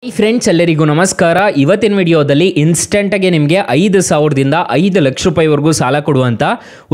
Friends ಎಲ್ಲರಿಗೂ ನಮಸ್ಕಾರ. ಇವತ್ತಿನ ವಿಡಿಯೋದಲ್ಲಿ ಇನ್ಸ್ಟೆಂಟಾಗಿ ನಿಮಗೆ 5,000ದಿಂದ 5 ಲಕ್ಷ ರೂಪಾಯಿವರೆಗೂ ಸಾಲ ಕೊಡುವಂಥ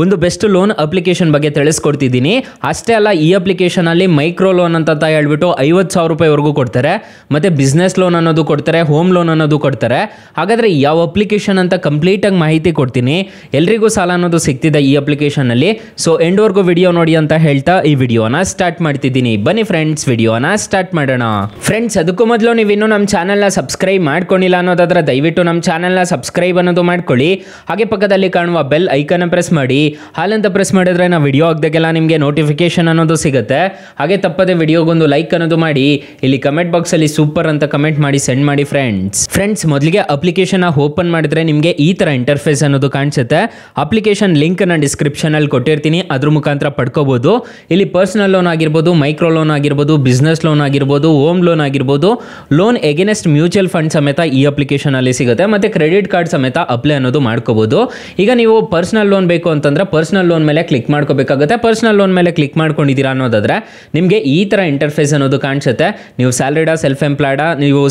ಒಂದು ಬೆಸ್ಟ್ ಲೋನ್ ಅಪ್ಲಿಕೇಶನ್ ಬಗ್ಗೆ ತಿಳಿಸ್ಕೊಡ್ತಿದ್ದೀನಿ. ಅಷ್ಟೇ ಅಲ್ಲ, ಈ ಅಪ್ಲಿಕೇಶನಲ್ಲಿ ಮೈಕ್ರೋ ಲೋನ್ ಅಂತ ಹೇಳ್ಬಿಟ್ಟು 50,000 ರೂಪಾಯಿವರೆಗೂ ಕೊಡ್ತಾರೆ, ಮತ್ತು ಬಿಸ್ನೆಸ್ ಲೋನ್ ಅನ್ನೋದು ಕೊಡ್ತಾರೆ, ಹೋಮ್ ಲೋನ್ ಅನ್ನೋದು ಕೊಡ್ತಾರೆ. ಹಾಗಾದರೆ ಯಾವ ಅಪ್ಲಿಕೇಶನ್ ಅಂತ ಕಂಪ್ಲೀಟಾಗಿ ಮಾಹಿತಿ ಕೊಡ್ತೀನಿ. ಎಲ್ರಿಗೂ ಸಾಲ ಅನ್ನೋದು ಸಿಗ್ತಿದೆ ಈ ಅಪ್ಲಿಕೇಶನಲ್ಲಿ. ಸೊ ಎಂಡ್ವರೆಗೂ ವಿಡಿಯೋ ನೋಡಿ ಅಂತ ಹೇಳ್ತಾ ಈ ವಿಡಿಯೋನ ಸ್ಟಾರ್ಟ್ ಮಾಡ್ತಿದ್ದೀನಿ. ಬನ್ನಿ ಫ್ರೆಂಡ್ಸ್, ವಿಡಿಯೋನ ಸ್ಟಾರ್ಟ್ ಮಾಡೋಣ. ಫ್ರೆಂಡ್ಸ್, ಅದಕ್ಕೂ ಮೊದಲು ನೀವಿನ್ನೂ ನಮ್ಮ ಚಾನಲ್ನ ಸಬ್ಸ್ಕ್ರೈಬ್ ಮಾಡ್ಕೊಂಡಿಲ್ಲ ಅನ್ನೋದಾದ್ರೆ ದಯವಿಟ್ಟು ನಮ್ಮ ಚಾನಲ್ನ ಸಬ್ಸ್ಕ್ರೈಬ್ ಅನ್ನೋದು ಮಾಡ್ಕೊಳ್ಳಿ. ಹಾಗೆ ಪಕ್ಕದಲ್ಲಿ ಕಾಣುವ ಬೆಲ್ ಐಕನ್ ಪ್ರೆಸ್ ಮಾಡಿ. ಹಾಲಂತ ಪ್ರೆಸ್ ಮಾಡಿದ್ರೆ ನಾವು ವಿಡಿಯೋ ಹಾಕ್ದಾಗೆಲ್ಲ ನಿಮಗೆ ನೋಟಿಫಿಕೇಶನ್ ಅನ್ನೋದು ಸಿಗುತ್ತೆ. ಹಾಗೆ ತಪ್ಪದೆ ವಿಡಿಯೋಗೊಂದು ಲೈಕ್ ಅನ್ನೋದು ಮಾಡಿ. ಇಲ್ಲಿ ಕಮೆಂಟ್ ಬಾಕ್ಸಲ್ಲಿ ಸೂಪರ್ ಅಂತ ಕಮೆಂಟ್ ಮಾಡಿ ಸೆಂಡ್ ಮಾಡಿ ಫ್ರೆಂಡ್ಸ್. ಮೊದಲಿಗೆ ಅಪ್ಲಿಕೇಶನ್ ಓಪನ್ ಮಾಡಿದ್ರೆ ನಿಮಗೆ ಈ ಥರ ಇಂಟರ್ಫೇಸ್ ಅನ್ನೋದು ಕಾಣಿಸುತ್ತೆ. ಅಪ್ಲಿಕೇಶನ್ ಲಿಂಕ್ ನಾನು ಡಿಸ್ಕ್ರಿಪ್ಷನಲ್ಲಿ ಕೊಟ್ಟಿರ್ತೀನಿ, ಅದ್ರ ಮುಖಾಂತರ ಪಡ್ಕೋಬಹುದು. ಇಲ್ಲಿ ಪರ್ಸನಲ್ ಲೋನ್ ಆಗಿರ್ಬೋದು, ಮೈಕ್ರೋ ಲೋನ್ ಆಗಿರ್ಬೋದು, ಬಿಸ್ನೆಸ್ ಲೋನ್ ಆಗಿರ್ಬೋದು, ಹೋಮ್ ಲೋನ್ ಆಗಿರ್ಬೋದು, ಲೋನ್ ಎಗೇನೆಸ್ಟ್ ಮ್ಯೂಚುವಲ್ ಫಂಡ್ ಸಮೇತ ಈ ಅಪ್ಲಿಕೇಶನ್ ಅಲ್ಲಿ ಸಿಗುತ್ತೆ. ಮತ್ತೆ ಕ್ರೆಡಿಟ್ ಕಾರ್ಡ್ ಸಮೇತ ಅಪ್ಲೈ ಅನ್ನೋದು ಮಾಡ್ಕೋಬಹುದು. ಈಗ ನೀವು ಪರ್ಸನಲ್ ಲೋನ್ ಬೇಕು ಅಂತಂದ್ರೆ ಪರ್ಸನಲ್ ಲೋನ್ ಮೇಲೆ ಕ್ಲಿಕ್ ಮಾಡ್ಕೋಬೇಕಾಗುತ್ತೆ. ಪರ್ಸನಲ್ ಲೋನ್ ಮೇಲೆ ಕ್ಲಿಕ್ ಮಾಡ್ಕೊಂಡಿದ್ದೀರಾ ಅನ್ನೋದಾದ್ರೆ ನಿಮಗೆ ಈ ತರ ಇಂಟರ್ಫೇಸ್ ಅನ್ನೋದು ಕಾಣಿಸುತ್ತೆ. ನೀವು ಸ್ಯಾಲರಿಡಾ, ಸೆಲ್ಫ್ ಎಂಪ್ಲಾಯ್ಡಾ, ನೀವು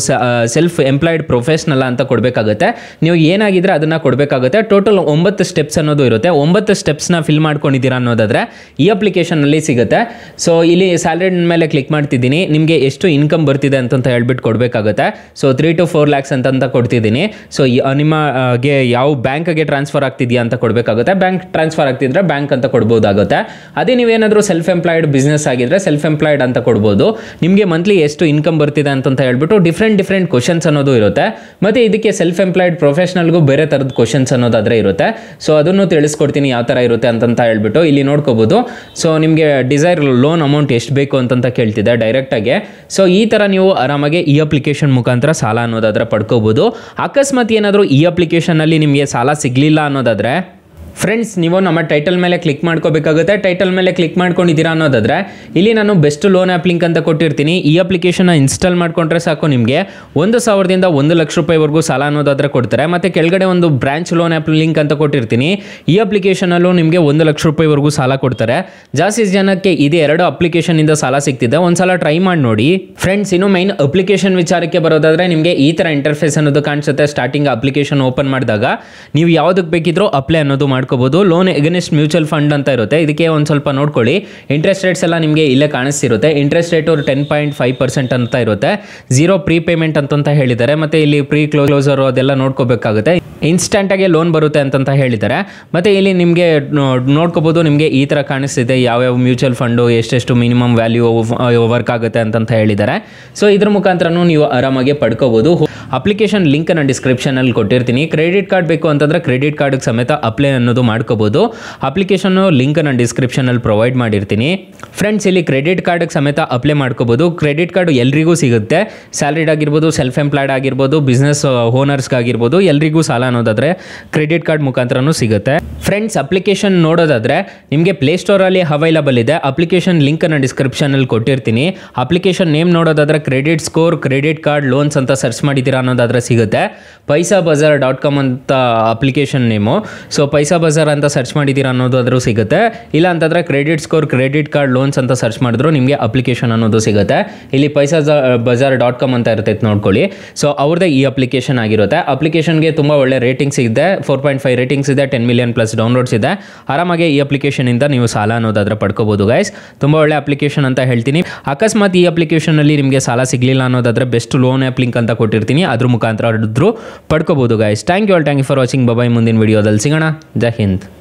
ಸೆಲ್ಫ್ ಎಂಪ್ಲಾಯ್ಡ್ ಪ್ರೊಫೆಷನಲ್ ಅಂತ ಕೊಡಬೇಕಾಗುತ್ತೆ. ನೀವು ಏನಾಗಿದ್ರೆ ಅದನ್ನ ಕೊಡಬೇಕಾಗುತ್ತೆ. ಟೋಟಲ್ 9 ಸ್ಟೆಪ್ಸ್ ಅನ್ನೋದು ಇರುತ್ತೆ. 9 ಸ್ಟೆಪ್ಸ್ನ ಫಿಲ್ ಮಾಡ್ಕೊಂಡಿದ್ದೀರಾ ಅನ್ನೋದಾದ್ರೆ ಈ ಅಪ್ಲಿಕೇಶನ್ ಅಲ್ಲಿ ಸಿಗುತ್ತೆ. ಸೊ ಇಲ್ಲಿ ಸ್ಯಾಲರಿ ಮೇಲೆ ಕ್ಲಿಕ್ ಮಾಡ್ತಿದ್ದೀನಿ. ನಿಮಗೆ ಎಷ್ಟು ಇನ್ಕಮ್ ಬರ್ತಿದೆ ಅಂತ ಹೇಳ್ಬಿಟ್ಟು ಕೊಡಬೇಕಾಗುತ್ತೆ. ಸೊ 3 to 4 lakhs ಅಂತ ಕೊಡ್ತಿದ್ದೀನಿ. ಸೊ ನಿಮಗೆ ಯಾವ ಬ್ಯಾಂಕ್ಗೆ ಟ್ರಾನ್ಸ್ಫರ್ ಆಗ್ತಿದೆಯಾ ಅಂತ ಕೊಡಬೇಕಾಗುತ್ತೆ. ಬ್ಯಾಂಕ್ ಟ್ರಾನ್ಸ್ಫರ್ ಆಗ್ತಿದ್ರೆ ಬ್ಯಾಂಕ್ ಅಂತ ಕೊಡ್ಬೋದಾಗುತ್ತೆ. ಅದೇ ನೀವೇನಾದರೂ ಸೆಲ್ಫ್ ಎಂಪ್ಲಾಯ್ಡ್ ಬಿಸ್ನೆಸ್ ಆಗಿದ್ರೆ ಸೆಲ್ಫ್ ಎಂಪ್ಲಾಯ್ಡ್ ಅಂತ ಕೊಡ್ಬೋದು. ನಿಮಗೆ ಮಂತ್ಲಿ ಎಷ್ಟು ಇನ್ಕಮ್ ಬರ್ತಿದೆ ಅಂತ ಹೇಳ್ಬಿಟ್ಟು ಡಿಫ್ರೆಂಟ್ ಕ್ವಶನ್ಸ್ ಅನ್ನೋದು ಇರುತ್ತೆ. ಮತ್ತು ಇದಕ್ಕೆ ಸೆಲ್ಫ್ ಎಂಪ್ಲಾಯ್ಡ್ ಪ್ರೊಫೆಷನಲ್ಗೂ ಬೇರೆ ಥರದ ಕ್ವಶನ್ಸ್ ಅನ್ನೋದಾದರೆ ಇರುತ್ತೆ. ಸೊ ಅದನ್ನು ತಿಳಿಸ್ಕೊಡ್ತೀನಿ ಯಾವ ಥರ ಇರುತ್ತೆ ಅಂತ ಹೇಳ್ಬಿಟ್ಟು ಇಲ್ಲಿ ನೋಡ್ಕೋಬೋದು. ಸೊ ನಿಮಗೆ ಡಿಸೈರ್ ಲೋನ್ ಅಮೌಂಟ್ ಎಷ್ಟು ಬೇಕು ಅಂತ ಕೇಳ್ತಿದೆ ಡೈರೆಕ್ಟಾಗಿ. ಸೊ ಈ ಥರ ನೀವು ಆರಾಮಾಗಿ ಈ ಅಪ್ಲಿಕೇಶನ್ ಮುಖಾಂತರ ಸಾಲ ಅನ್ನೋದಾದ್ರೆ ಪಡ್ಕೋಬಹುದು. ಅಕಸ್ಮಾತ್ ಏನಾದರೂ ಈ ಅಪ್ಲಿಕೇಶನಲ್ಲಿ ನಿಮಗೆ ಸಾಲ ಸಿಗಲಿಲ್ಲ ಅನ್ನೋದಾದರೆ ಫ್ರೆಂಡ್ಸ್, ನೀವು ನಮ್ಮ ಟೈಟಲ್ ಮೇಲೆ ಕ್ಲಿಕ್ ಮಾಡ್ಕೋಬೇಕಾಗುತ್ತೆ. ಟೈಟಲ್ ಮೇಲೆ ಕ್ಲಿಕ್ ಮಾಡ್ಕೊಂಡಿದ್ದೀರಾ ಅನ್ನೋದಾದ್ರೆ ಇಲ್ಲಿ ನಾನು ಬೆಸ್ಟ್ ಲೋನ್ ಆ್ಯಪ್ ಲಿಂಕ್ ಅಂತ ಕೊಟ್ಟಿರ್ತೀನಿ. ಈ ಅಪ್ಲಿಕೇಶನ್ನ ಇನ್ಸ್ಟಾಲ್ ಮಾಡ್ಕೊಂಡ್ರೆ ಸಾಕು, ನಿಮಗೆ 1,000ದಿಂದ 1 ಲಕ್ಷ ರೂಪಾಯಿವರೆಗೂ ಸಾಲ ಅನ್ನೋದಾದ್ರೆ ಕೊಡ್ತಾರೆ. ಮತ್ತು ಕೆಳಗಡೆ ಒಂದು ಬ್ರಾಂಚ್ ಲೋನ್ ಆ್ಯಪ್ ಲಿಂಕ್ ಅಂತ ಕೊಟ್ಟಿರ್ತೀನಿ. ಈ ಅಪ್ಲಿಕೇಶನಲ್ಲೂ ನಿಮಗೆ 1 ಲಕ್ಷ ರೂಪಾಯಿವರೆಗೂ ಸಾಲ ಕೊಡ್ತಾರೆ. ಜಾಸ್ತಿ ಜನಕ್ಕೆ ಇದು 2 ಅಪ್ಲಿಕೇಶನಿಂದ ಸಾಲ ಸಿಗ್ತಿದೆ. ಒಂದ್ಸಲ ಟ್ರೈ ಮಾಡಿ ನೋಡಿ ಫ್ರೆಂಡ್ಸ್. ಇನ್ನು ಮೈನ್ ಅಪ್ಲಿಕೇಶನ್ ವಿಚಾರಕ್ಕೆ ಬರೋದಾದ್ರೆ ನಿಮಗೆ ಈ ಥರ ಇಂಟರ್ಫೇಸ್ ಅನ್ನೋದು ಕಾಣಿಸುತ್ತೆ. ಸ್ಟಾರ್ಟಿಂಗ್ ಅಪ್ಲಿಕೇಶನ್ ಓಪನ್ ಮಾಡಿದಾಗ ನೀವು ಯಾವುದಕ್ಕೆ ಬೇಕಿದ್ರೂ ಅಪ್ಲೈ ಅನ್ನೋದು ಮಾಡ್ಕೋಬಹುದು. ಲೋನ್ ಎಗೇನೆಸ್ಟ್ ಮ್ಯೂಚುವಲ್ ಫಂಡ್ ಅಂತ ಇರುತ್ತೆ. ಇದಕ್ಕೆ ಒಂದು ಸ್ವಲ್ಪ ನೋಡ್ಕೊಳ್ಳಿ. ಇಂಟ್ರೆಸ್ಟ್ ರೇಟ್ಸ್ ಎಲ್ಲ ನಿಮಗೆ ಇಲ್ಲೇ ಕಾಣಿಸ್ತಿರುತ್ತೆ. ಇಂಟ್ರೆಸ್ಟ್ ರೇಟ್ 10.5% ಅಂತ ಇರುತ್ತೆ. 0 ಪ್ರೀ ಪೇಮೆಂಟ್ ಅಂತ ಹೇಳಿದ್ದಾರೆ. ಮತ್ತು ಇಲ್ಲಿ ಪ್ರೀ ಕ್ಲೋಸರ್ ಅದೆಲ್ಲ ನೋಡ್ಕೋಬೇಕಾಗುತ್ತೆ. ಇನ್ಸ್ಟೆಂಟಾಗಿ ಲೋನ್ ಬರುತ್ತೆ ಅಂತ ಹೇಳಿದ್ದಾರೆ. ಮತ್ತು ಇಲ್ಲಿ ನಿಮಗೆ ನೋಡ್ಕೋಬಹುದು, ನಿಮಗೆ ಈ ಥರ ಕಾಣಿಸ್ತಿದೆ ಯಾವ್ಯಾವ ಮ್ಯೂಚುವಲ್ ಫಂಡು ಎಷ್ಟೆಷ್ಟು ಮಿನಿಮಮ್ ವ್ಯಾಲ್ಯೂ ವರ್ಕ್ ಆಗುತ್ತೆ ಅಂತ ಹೇಳಿದ್ದಾರೆ. ಸೊ ಇದ್ರ ಮುಖಾಂತರನೂ ನೀವು ಆರಾಮಾಗಿ ಪಡ್ಕೋಬಹುದು. ಅಪ್ಲಿಕೇಶನ್ ಲಿಂಕ್ ನಾನು ಡಿಸ್ಕ್ರಿಪ್ಷನಲ್ಲಿ ಕೊಟ್ಟಿರ್ತೀನಿ. ಕ್ರೆಡಿಟ್ ಕಾರ್ಡ್ ಬೇಕು ಅಂತಂದರೆ ಕ್ರೆಡಿಟ್ ಕಾರ್ಡ್ಗೆ ಸಮೇತ ಅಪ್ಲೈ ಅನ್ನೋದು ಮಾಡ್ಕೋಬಹುದು. ಅಪ್ಲಿಕೇಶನ್ ಲಿಂಕ್ ನಾನು ಡಿಸ್ಕ್ರಿಪ್ಷನಲ್ಲಿ ಪ್ರೊವೈಡ್ ಮಾಡಿರ್ತೀನಿ. ಫ್ರೆಂಡ್ಸ್, ಇಲ್ಲಿ ಕ್ರೆಡಿಟ್ ಕಾರ್ಡ್ಗೆ ಸಮೇತ ಅಪ್ಲೈ ಮಾಡ್ಕೋಬಹುದು. ಕ್ರೆಡಿಟ್ ಕಾರ್ಡ್ ಎಲ್ರಿಗೂ ಸಿಗುತ್ತೆ. ಸ್ಯಾಲರಿಡ್ ಆಗಿರ್ಬೋದು, ಸೆಲ್ಫ್ ಎಂಪ್ಲಾಯ್ಡ್ ಆಗಿರ್ಬೋದು, ಬಿಸ್ನೆಸ್ ಓನರ್ಸ್ಗಾಗಿರ್ಬೋದು, ಎಲ್ರಿಗೂ ಸಾಲ ಅನ್ನೋದಾದ್ರೆ ಕ್ರೆಡಿಟ್ ಕಾರ್ಡ್ ಮುಖಾಂತರನೂ ಸಿಗುತ್ತೆ. ಫ್ರೆಂಡ್ಸ್, ಅಪ್ಲಿಕೇಶನ್ ನೋಡೋದಾದ್ರೆ ನಿಮಗೆ ಪ್ಲೇಸ್ಟೋರಲ್ಲಿ ಅವೈಲಬಲ್ ಇದೆ. ಅಪ್ಲಿಕೇಶನ್ ಲಿಂಕ್ ನಾನು ಡಿಸ್ಕ್ರಿಪ್ಷನಲ್ಲಿ ಕೊಟ್ಟಿರ್ತೀನಿ. ಅಪ್ಲಿಕೇಶನ್ ನೇಮ್ ನೋಡೋದಾದ್ರೆ credit score credit card loans ಅಂತ ಸರ್ಚ್ ಮಾಡಿದ್ದೀರಾ ಅನ್ನೋದಾದ್ರೆ ಸಿಗುತ್ತೆ. paisabazar.com ಅಂತ ಅಪ್ಲಿಕೇಶನ್ ನೇಮು. ಸೊ ಪೈಸಾ ಬಜಾರ್ ಅಂತ ಸರ್ಚ್ ಮಾಡಿದ್ದೀರಾ ಅನ್ನೋದಾದ್ರೂ ಸಿಗುತ್ತೆ. ಇಲ್ಲ ಅಂತಂದರೆ credit score credit card loans ಅಂತ ಸರ್ಚ್ ಮಾಡಿದ್ರು ನಿಮಗೆ ಅಪ್ಲಿಕೇಶನ್ ಅನ್ನೋದು ಸಿಗುತ್ತೆ. ಇಲ್ಲಿ paisabazar.com ಅಂತ ಇರ್ತೈತೆ ನೋಡ್ಕೊಳ್ಳಿ. ಸೊ ಅವ್ರದ್ದೇ ಈ ಅಪ್ಲಿಕೇಶನ್ ಆಗಿರುತ್ತೆ. ಅಪ್ಲಿಕೇಶನ್ಗೆ ತುಂಬ ಒಳ್ಳೆ ರೇಟಿಂಗ್ಸ್ ಇದೆ. 4.5 ರೇಟಿಂಗ್ಸ್ ಇದೆ. 10 ಮಿಲಿಯನ್ ಪ್ಲಸ್ ಡೌನ್ಲೋಡ್ಸ್ ಇದೆ. ಆರಾಮಾಗಿ ಈ ಅಪ್ಲಿಕೇಶನಿಂದ ನೀವು ಸಾಲ ಅನ್ನೋದಾದ್ರೆ ಪಡ್ಕೋಬಹುದು ಗೈಸ್. ತುಂಬ ಒಳ್ಳೆ ಅಪ್ಲಿಕೇಶನ್ ಅಂತ ಹೇಳ್ತೀನಿ. ಅಕಸ್ಮಾತ್ ಈ ಅಪ್ಲಿಕೇಶನಲ್ಲಿ ನಿಮಗೆ ಸಾಲ ಸಿಗಲಿಲ್ಲ ಅನ್ನೋದಾದ್ರೆ ಬೆಸ್ಟ್ ಲೋನ್ ಆ್ಯಪ್ ಲಿಂಕ್ ಅಂತ ಕೊಟ್ಟಿರ್ತೀನಿ. ಅದ್ರ ಮುಖಾಂತರ ಪಡ್ಕೋಬಹುದು guys. Thank you for watching. Bye. ಮುಂದಿನ ವಿಡಿಯೋದಲ್ಲಿ ಸಿಗೋಣ. ಜೈ ಹಿಂದ್.